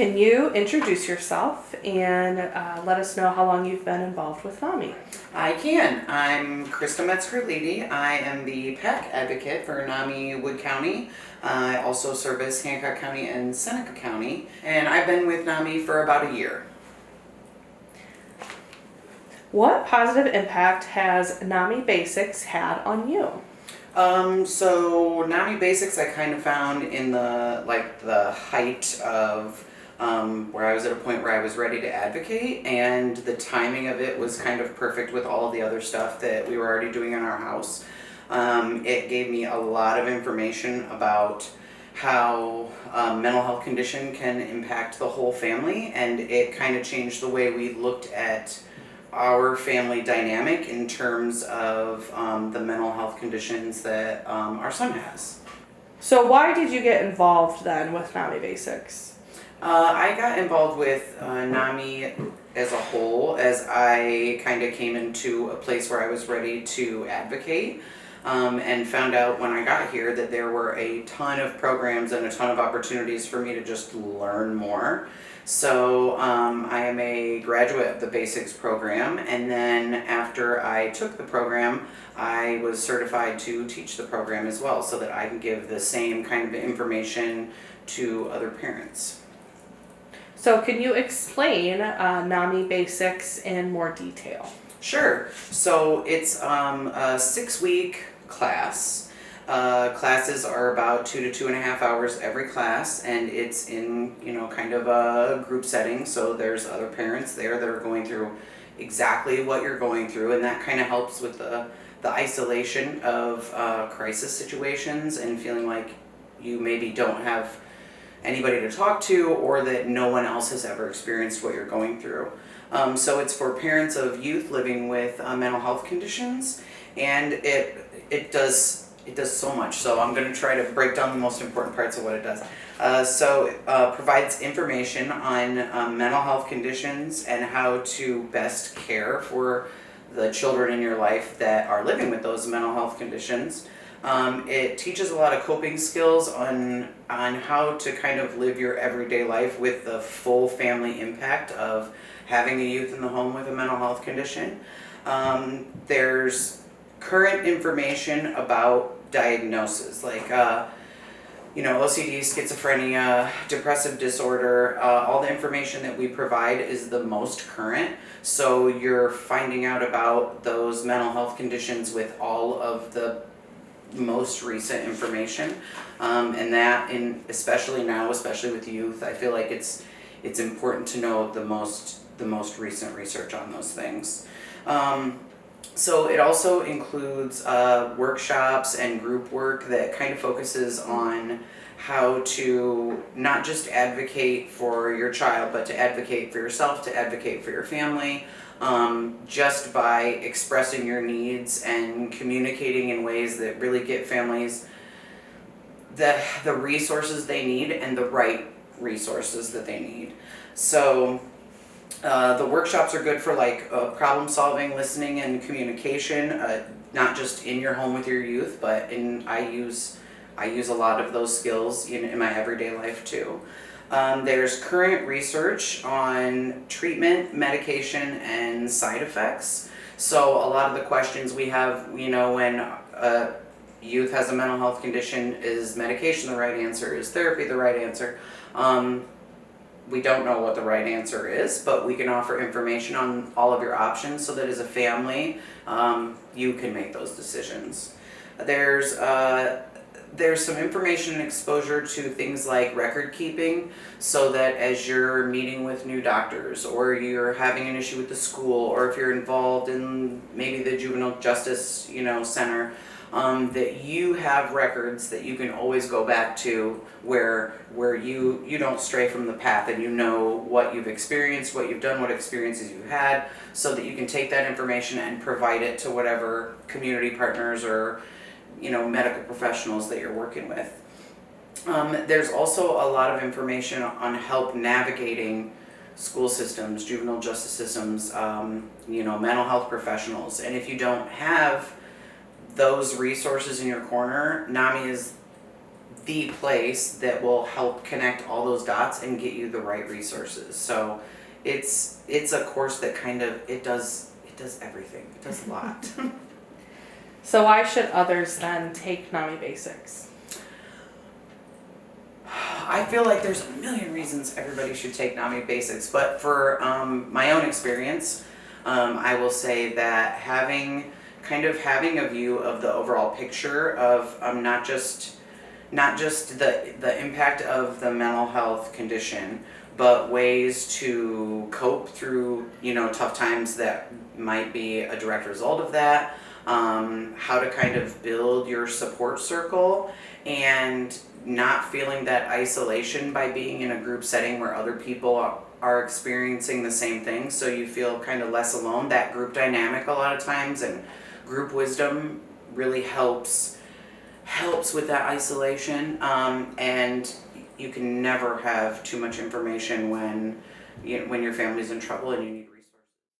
can you introduce yourself and let us know how long you've been involved with NAMI? I can. I'm Krista Metzger-Leedy. I am the PAC advocate for NAMI Wood County. I also service Hancock County and Seneca County, and I've been with NAMI for about a year. What positive impact has NAMI Basics had on you? So NAMI Basics I kind of found in the height of where I was at a point where I was ready to advocate, and the timing of it was kind of perfect with all of the other stuff that we were already doing in our house. It gave me a lot of information about how mental health condition can impact the whole family, and it kind of changed the way we looked at our family dynamic in terms of the mental health conditions that our son has. So why did you get involved then with NAMI Basics? I got involved with NAMI as a whole as I kind of came into a place where I was ready to advocate, and found out when I got here that there were a ton of programs and a ton of opportunities for me to just learn more. So I am a graduate of the Basics program, and then after I took the program, I was certified to teach the program as well, so that I can give the same kind of information to other parents. So can you explain NAMI Basics in more detail? Sure. So it's a 6-week class. Classes are about 2 to 2.5 hours every class, and it's in, kind of a group setting, so there's other parents there that are going through exactly what you're going through, and that kind of helps with the isolation of crisis situations and feeling like you maybe don't have anybody to talk to, or that no one else has ever experienced what you're going through. So it's for parents of youth living with mental health conditions, and it does so much. So I'm going to try to break down the most important parts of what it does. It provides information on mental health conditions and how to best care for the children in your life that are living with those mental health conditions. It teaches a lot of coping skills on how to kind of live your everyday life with the full family impact of having a youth in the home with a mental health condition. There's current information about diagnosis, like OCD, schizophrenia, depressive disorder. All the information that we provide is the most current, so you're finding out about those mental health conditions with all of the most recent information, and that, especially now, especially with youth, I feel like it's important to know the most recent research on those things. So it also includes workshops and group work that kind of focuses on how to not just advocate for your child, but to advocate for yourself, to advocate for your family, just by expressing your needs and communicating in ways that really get families the resources they need and the right resources that they need. So the workshops are good for problem solving, listening, and communication, not just in your home with your youth, but I use a lot of those skills in my everyday life too. There's current research on treatment, medication, and side effects. So a lot of the questions we have, when youth has a mental health condition, is medication the right answer? Is therapy the right answer? We don't know what the right answer is, but we can offer information on all of your options so that as a family, you can make those decisions. There's some information and exposure to things like record keeping, so that as you're meeting with new doctors, or you're having an issue with the school, or if you're involved in maybe the juvenile justice center, that you have records that you can always go back to where you don't stray from the path, and you know what you've experienced, what you've done, what experiences you've had, so that you can take that information and provide it to whatever community partners or medical professionals that you're working with. There's also a lot of information on help navigating school systems, juvenile justice systems, mental health professionals, and if you don't have those resources in your corner, NAMI is the place that will help connect all those dots and get you the right resources. So it's a course that kind of it does everything. It does a lot. So why should others then take NAMI Basics? I feel like there's a million reasons everybody should take NAMI Basics, but for my own experience, I will say that having a view of the overall picture of not just the impact of the mental health condition, but ways to cope through tough times that might be a direct result of that. How to kind of build your support circle and not feeling that isolation by being in a group setting where other people are experiencing the same thing, so you feel kind of less alone. That group dynamic a lot of times and group wisdom really helps with that isolation, and you can never have too much information when your family's in trouble and you need